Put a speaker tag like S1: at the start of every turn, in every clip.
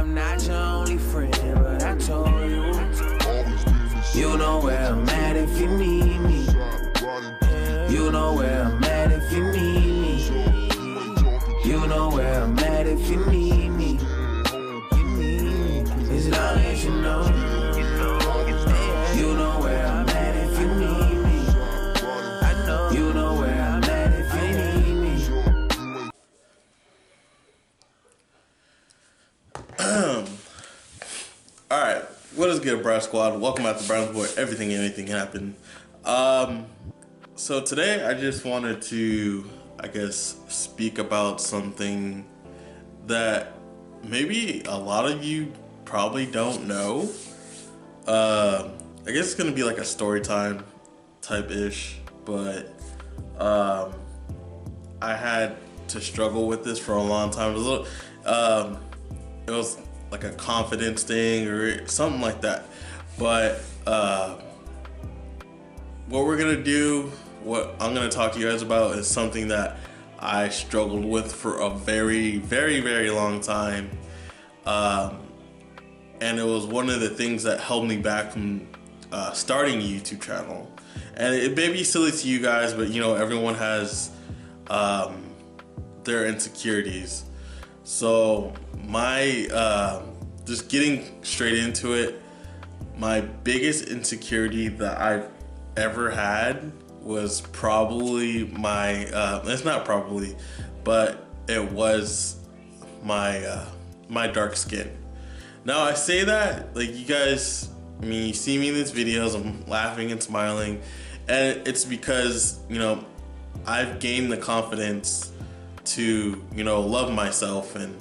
S1: I'm not your only friend, but I told you. You know where I'm at if you need me. You know where I'm at if you need me. You know where I'm at if you need me. As long as you know. You know where I'm at if you need me. I know. You know where I'm at if you need me.
S2: Alright, what is good, Brisquad? Welcome back to Browns where everything and anything can happen. So today I just wanted to, I guess, speak about something that maybe a lot of you probably don't know. I guess it's gonna be like a story time type-ish, but I had to struggle with this for a long time. It was like a confidence thing or something like that. But what we're gonna do, what I'm gonna talk to you guys about is something that I struggled with for a very, very, very long time. And it was one of the things that held me back from starting a YouTube channel. And it may be silly to you guys, but you know, everyone has their insecurities. So my, just getting straight into it, my biggest insecurity that I've ever had was probably my, it's not probably, but it was my, my dark skin. Now I say that, like, you guys, I mean, you see me in these videos, I'm laughing and smiling, and it's because, you know, I've gained the confidence to, you know, love myself and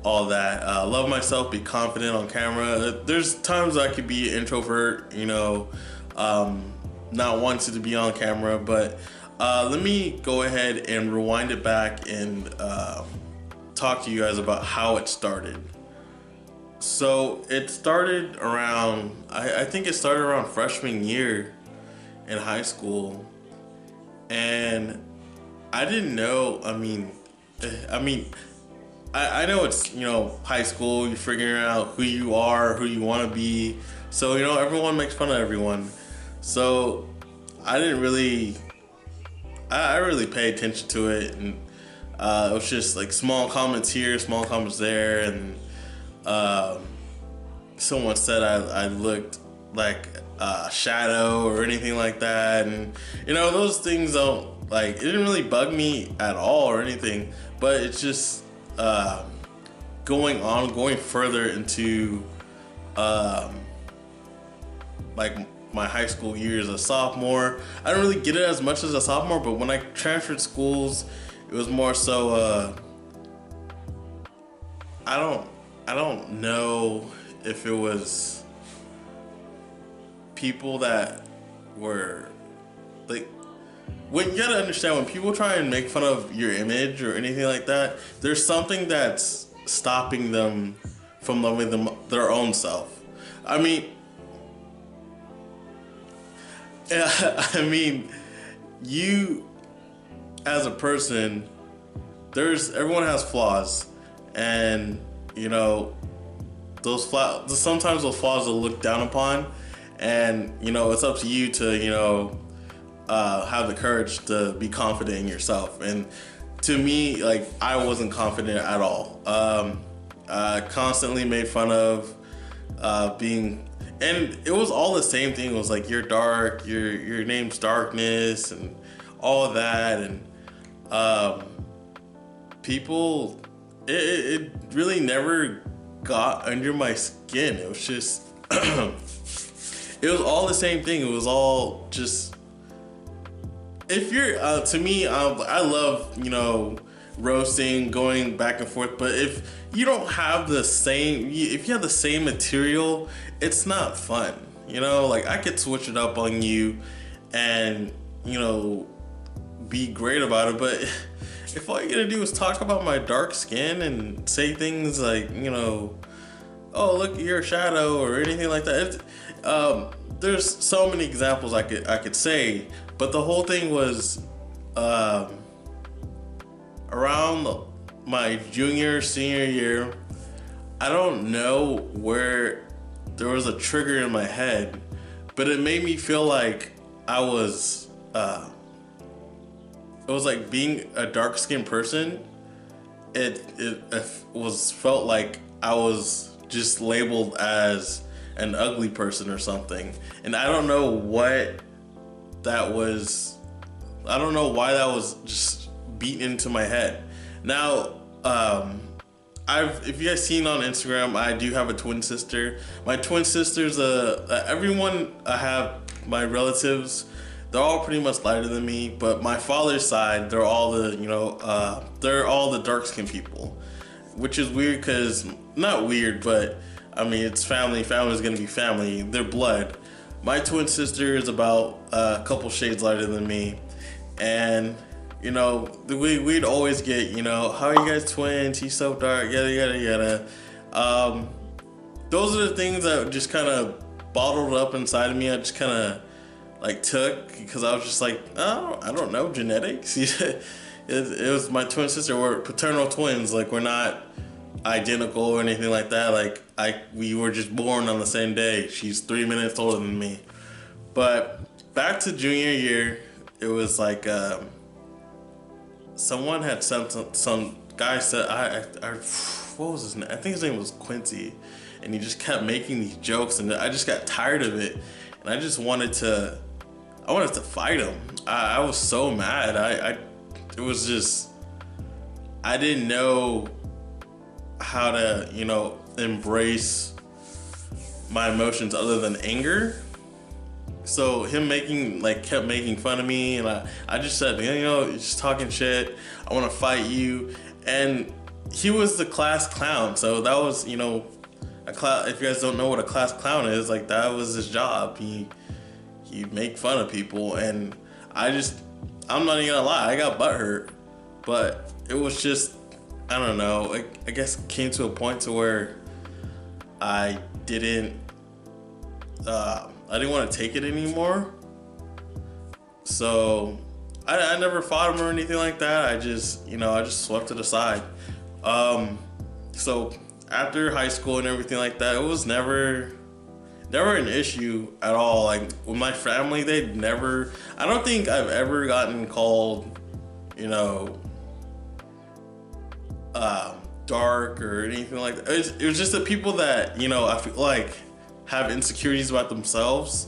S2: all that. Love myself, be confident on camera. There's times I could be an introvert, you know, not wanting to be on camera, but let me go ahead and rewind it back and talk to you guys about how it started. So it started around, I think it started around freshman year in high school, and I didn't know, I know it's, you know, high school, you're figuring out who you are, who you want to be. So, you know, everyone makes fun of everyone. So I really paid attention to it. And it was just like small comments here, small comments there. And someone said I looked like a shadow or anything like that. And, you know, those things don't, like, it didn't really bug me at all or anything. But it's just, going further into like my high school years as a sophomore. I didn't really get it as much as a sophomore, but when I transferred schools, it was more so I don't know if it was people that were like, when you gotta understand, when people try and make fun of your image or anything like that, there's something that's stopping them from loving their own self. I mean, you as a person, everyone has flaws, and you know, sometimes those flaws are looked down upon, and you know, it's up to you to, you know, have the courage to be confident in yourself. And to me, like, I wasn't confident at all. I constantly made fun of being, and it was all the same thing. It was like, you're dark, your name's Darkness, and all of that. And people, it really never got under my skin. It was just, it was all the same thing. It was all just, if you're, to me, I love, you know, roasting, going back and forth, but if you don't have the same, if you have the same material, it's not fun. You know, like, I could switch it up on you and, you know, be great about it, but if all you're gonna do is talk about my dark skin and say things like, you know, oh, look, you're a shadow, or anything like that, there's so many examples I could say. But the whole thing was around my junior, senior year, I don't know where there was a trigger in my head, but it made me feel like I was, it was like being a dark skinned person. It was felt like I was just labeled as an ugly person or something. And I don't know what that was. I don't know why that was just beaten into my head. Now, if you guys seen on Instagram, I do have a twin sister. My twin sister's everyone I have, my relatives, they're all pretty much lighter than me, but my father's side, they're all the dark skinned people, which is weird because, not weird, but I mean, it's family. Family's gonna be family. They're blood. My twin sister is about a couple shades lighter than me, and we'd always get, how are you guys twins? He's so dark, yada yada yada. Those are the things that just kind of bottled up inside of me. I just kind of took, because I was just like, oh, I don't know, genetics. It was my twin sister. We're paternal twins. We're not identical or anything like that. We were just born on the same day. She's 3 minutes older than me. But back to junior year, it was someone had sent some guy said, what was his name? I think his name was Quincy, and he just kept making these jokes, and I just got tired of it, and I just wanted to fight him. I was so mad. It was just, I didn't know how to, embrace my emotions other than anger. So him kept making fun of me, and I just said, you're just talking shit. I want to fight you. And he was the class clown. So that was, if you guys don't know what a class clown is, that was his job. He'd make fun of people, and I'm not even gonna lie, I got butthurt. But it was just, I don't know, I guess it came to a point to where I didn't want to take it anymore. So I never fought him or anything like that. I just swept it aside. So after high school and everything like that, it was never an issue at all. With my family, I don't think I've ever gotten called, dark or anything like that. It was just the people that, I feel like have insecurities about themselves.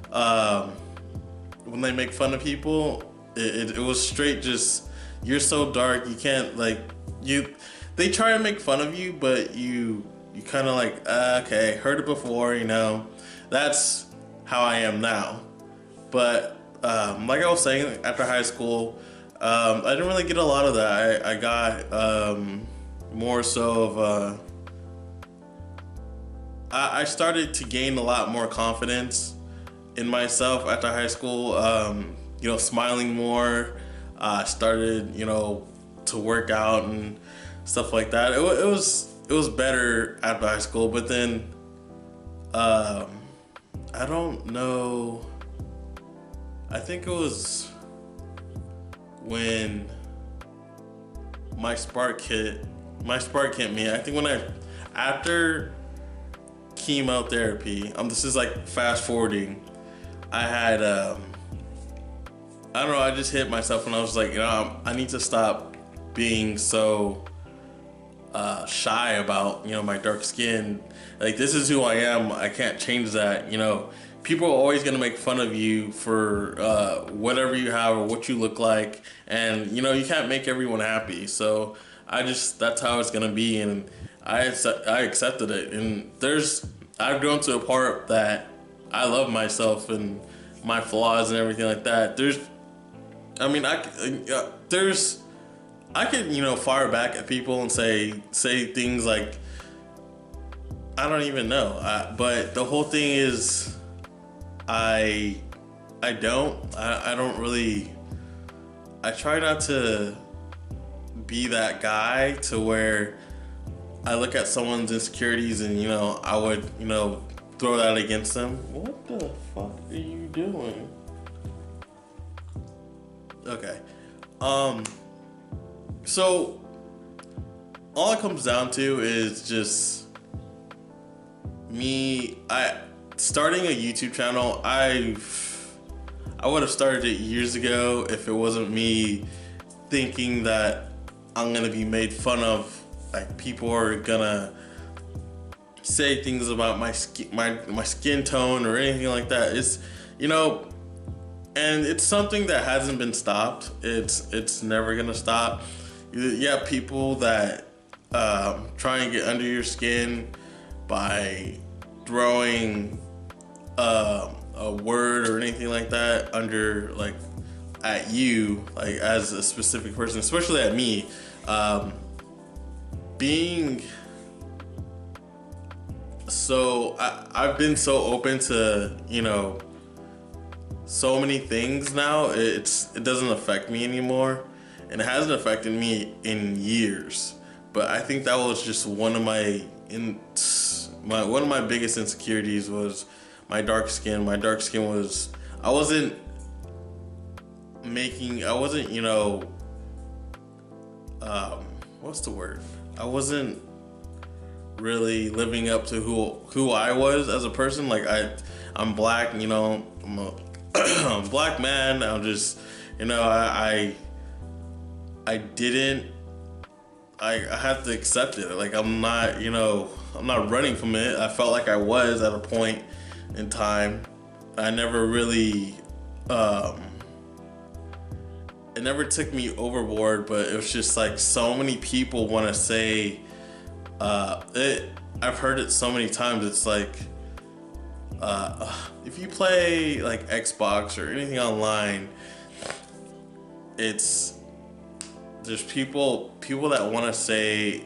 S2: When they make fun of people, it was straight just, you're so dark, you can't, they try to make fun of you, but you kind of okay, heard it before, that's how I am now. But like I was saying, after high school, I didn't really get a lot of that. I got more so of I started to gain a lot more confidence in myself after high school. Smiling more. I started, to work out and stuff like that. It was better after high school, but then I don't know. I think it was when my spark hit me. I think after chemotherapy, this is fast forwarding, I had I don't know, I just hit myself and I was like, I need to stop being so shy about my dark skin. This is who I am. I can't change that. People are always gonna make fun of you for whatever you have or what you look like, and you can't make everyone happy. So that's how it's gonna be, and I accepted it. And I've grown to a part that I love myself and my flaws and everything like that. I could fire back at people and say things like, I don't even know. But the whole thing is, I don't really. I try not to be that guy to where I look at someone's insecurities and I would throw that against them. What the fuck are you doing? Okay. So all it comes down to is just I starting a YouTube channel, I would have started it years ago if it wasn't me thinking that I'm gonna be made fun of. Like, people are gonna say things about my skin tone or anything like that. It's, you know, and it's something that hasn't been stopped. It's never gonna stop. You have people that try and get under your skin by throwing a word or anything like that under, like, at you, like, as a specific person, especially at me. Being so I've been so open to, you know, so many things now. It doesn't affect me anymore, and it hasn't affected me in years. But I think that was just one of my biggest insecurities was my dark skin. My dark skin was, I wasn't, you know, what's the word? I wasn't really living up to who I was as a person. Like, I'm black, you know, I'm a I'm a black man. I'm just, you know, I have to accept it. Like, I'm not, you know, I'm not running from it. I felt like I was at a point in time. I never really, it never took me overboard, but it was just like so many people want to say, I've heard it so many times. It's like, if you play like Xbox or anything online, there's people that want to say,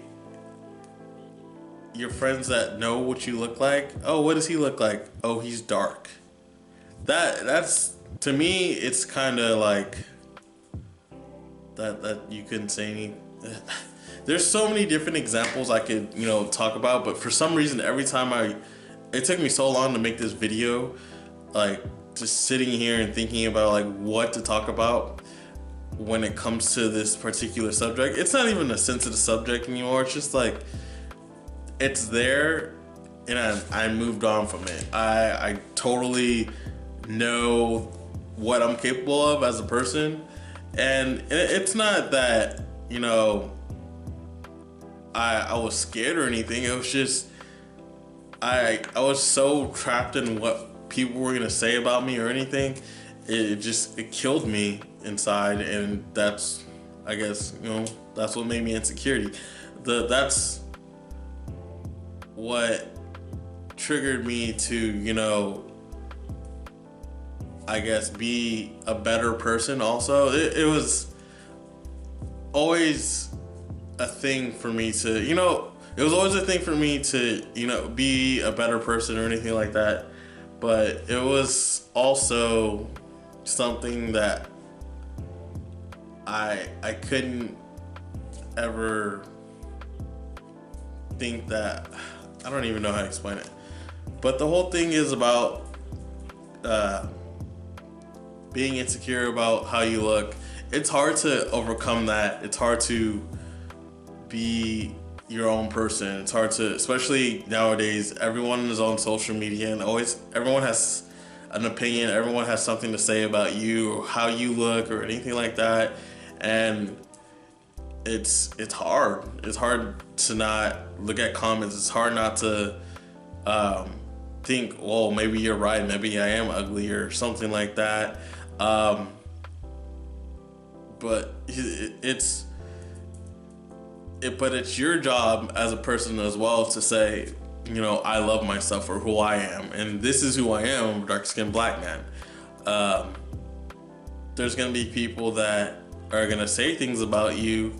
S2: your friends that know what you look like. Oh, what does he look like? Oh, he's dark. That's to me, it's kind of like that you couldn't say any. There's so many different examples I could, you know, talk about, but for some reason, every time it took me so long to make this video, like, just sitting here and thinking about, like, what to talk about when it comes to this particular subject. It's not even a sensitive subject anymore. It's just like, it's there, and I moved on from it. I totally know what I'm capable of as a person, and it's not that, you know, I was scared or anything. It was just, I was so trapped in what people were gonna say about me or anything. It killed me inside, and that's, I guess, you know, that's what made me insecurity. That's what triggered me to, you know, I guess, be a better person also. It was always a thing for me to, you know, it was always a thing for me to, you know, be a better person or anything like that. But it was also something that I couldn't ever think that, I don't even know how to explain it. But the whole thing is about being insecure about how you look. It's hard to overcome that. It's hard to be your own person. It's hard to, especially nowadays, everyone is on social media, and everyone has an opinion. Everyone has something to say about you or how you look or anything like that. And it's hard. It's hard to not look at comments. It's hard not to think, well, maybe you're right. Maybe I am ugly or something like that. But it's your job as a person as well to say, you know, I love myself for who I am, and this is who I am. I'm a dark-skinned black man. There's gonna be people that are gonna say things about you,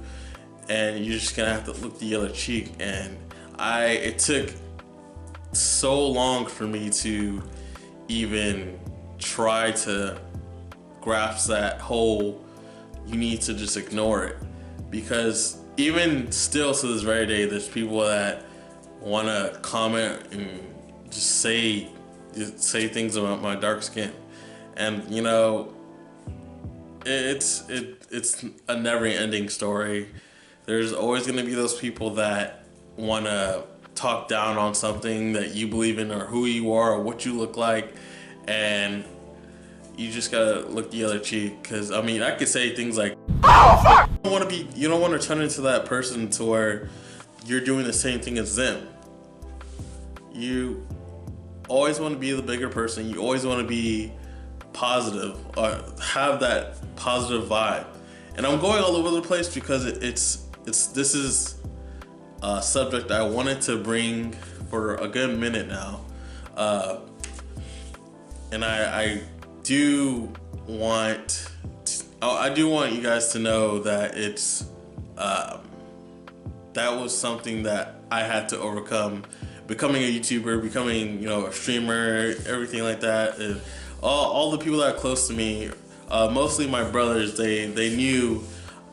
S2: and you're just gonna have to look the other cheek. And it took so long for me to even try to grasp that whole, you need to just ignore it, because even still to this very day, there's people that want to comment and just say things about my dark skin. And, you know, it's a never-ending story. There's always going to be those people that want to talk down on something that you believe in or who you are or what you look like, and you just gotta look the other cheek. Because I mean, I could say things like, "Oh fuck!" You don't want to turn into that person to where you're doing the same thing as them. You always want to be the bigger person. You always want to be positive or have that positive vibe. And I'm going all over the place because this is a subject I wanted to bring for a good minute now, and I do want you guys to know that it's that was something that I had to overcome. Becoming a YouTuber, becoming a streamer, everything like that. And all the people that are close to me, mostly my brothers, they knew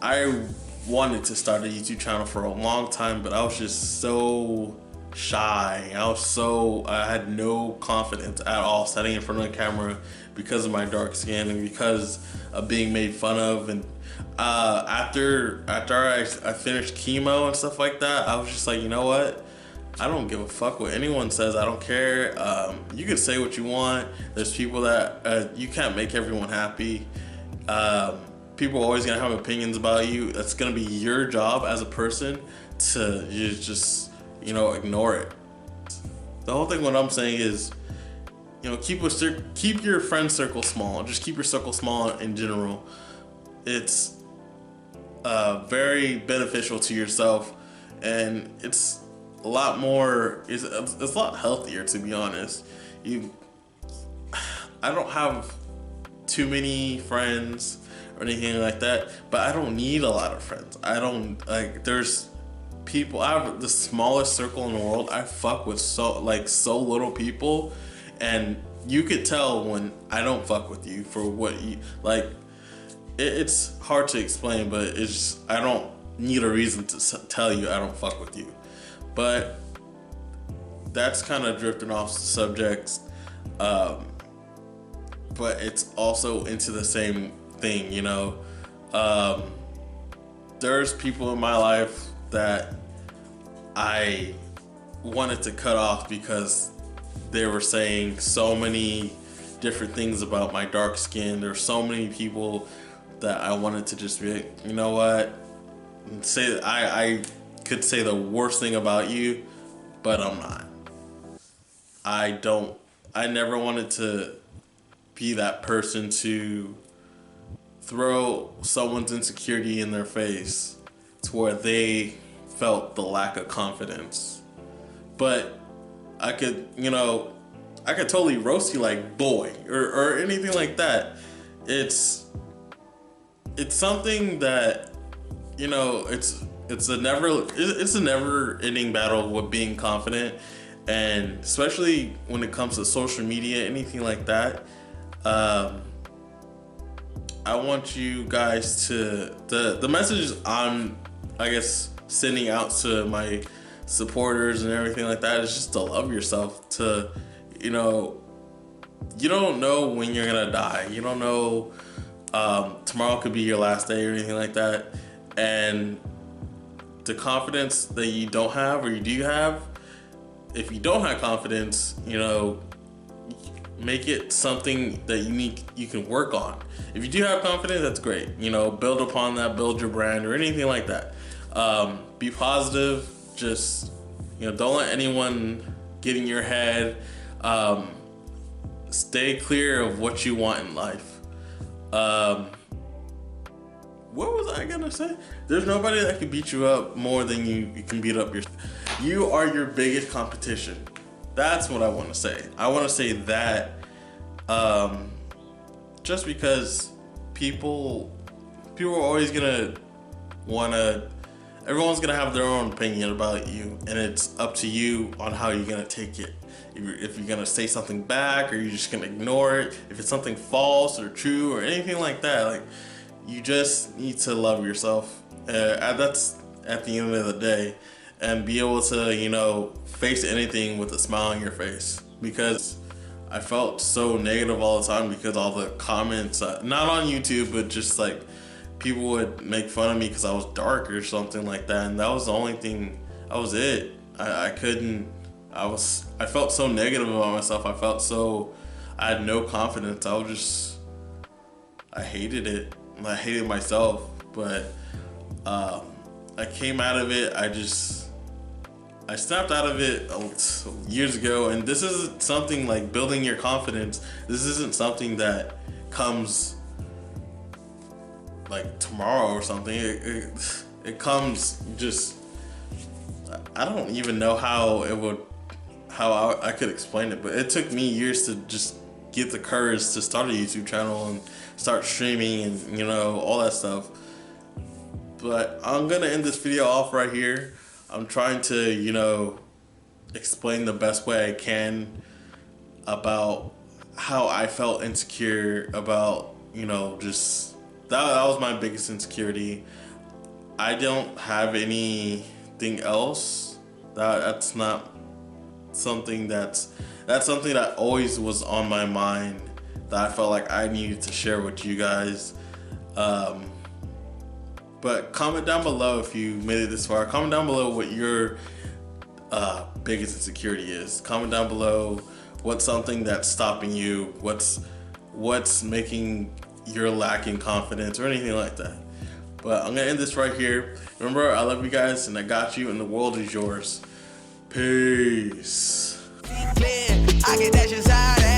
S2: I wanted to start a YouTube channel for a long time, but I was just so shy. I had no confidence at all standing in front of the camera because of my dark skin and because of being made fun of. And after I finished chemo and stuff like that, I was just like, you know what? I don't give a fuck what anyone says. I don't care. You can say what you want. There's people that you can't make everyone happy. People are always gonna have opinions about you. That's gonna be your job as a person to just ignore it. The whole thing, what I'm saying is, keep your friend circle small. Just keep your circle small in general. It's very beneficial to yourself, and it's a lot more. It's a lot healthier, to be honest. I don't have too many friends or anything like that, but I don't need a lot of friends. I don't there's people. I have the smallest circle in the world. I fuck with so little people, and you could tell when I don't fuck with you for what you like. It's hard to explain, but it's just, I don't need a reason to tell you I don't fuck with you. But that's kind of drifting off the subjects, but it's also into the same thing, There's people in my life that I wanted to cut off because they were saying so many different things about my dark skin. There's so many people that I wanted to just be like, you know what? Say I could say the worst thing about you, but I'm not. I never wanted to be that person to throw someone's insecurity in their face to where they felt the lack of confidence. But I could totally roast you like boy or anything like that. It's something that, it's a never ending battle with being confident, and especially when it comes to social media, anything like that. I want you guys to the message I'm sending out to my supporters and everything like that is just to love yourself. To you don't know when you're gonna die. You don't know. Tomorrow could be your last day or anything like that, and the confidence that you don't have or you do have, if you don't have confidence, make it something that you can work on. If you do have confidence, that's great. Build upon that, build your brand or anything like that. Be positive. Just don't let anyone get in your head. Stay clear of what you want in life. What was I gonna say? There's nobody that can beat you up more than you can beat up yourself. You are your biggest competition. That's what I want to say. I want to say that just because people are always gonna everyone's gonna have their own opinion about you, and it's up to you on how you're gonna take it. If you're gonna say something back, or you're just gonna ignore it. If it's something false or true or anything like that, you just need to love yourself. That's at the end of the day, and be able to face anything with a smile on your face. Because I felt so negative all the time because all the comments, not on YouTube, but just people would make fun of me because I was dark or something like that, and that was the only thing. That was it. I couldn't. I felt so negative about myself. I had no confidence. I hated it. I hated myself. But I came out of it. I snapped out of it years ago. And this isn't something like building your confidence. This isn't something that comes like tomorrow or something. It comes just, I don't even know how I could explain it, but it took me years to just get the courage to start a YouTube channel and start streaming and, you know, all that stuff. But I'm gonna end this video off right here. I'm trying to, you know, explain the best way I can about how I felt insecure about, you know, just that was my biggest insecurity. I don't have anything else. That's not something that's something that always was on my mind that I felt like I needed to share with you guys. But comment down below if you made it this far. Comment down below what your biggest insecurity is. Comment down below what's something that's stopping you, what's making you're lacking confidence or anything like that. But I'm gonna end this right here. Remember, I love you guys and I got you and the world is yours. Peace.
S1: I get that shit inside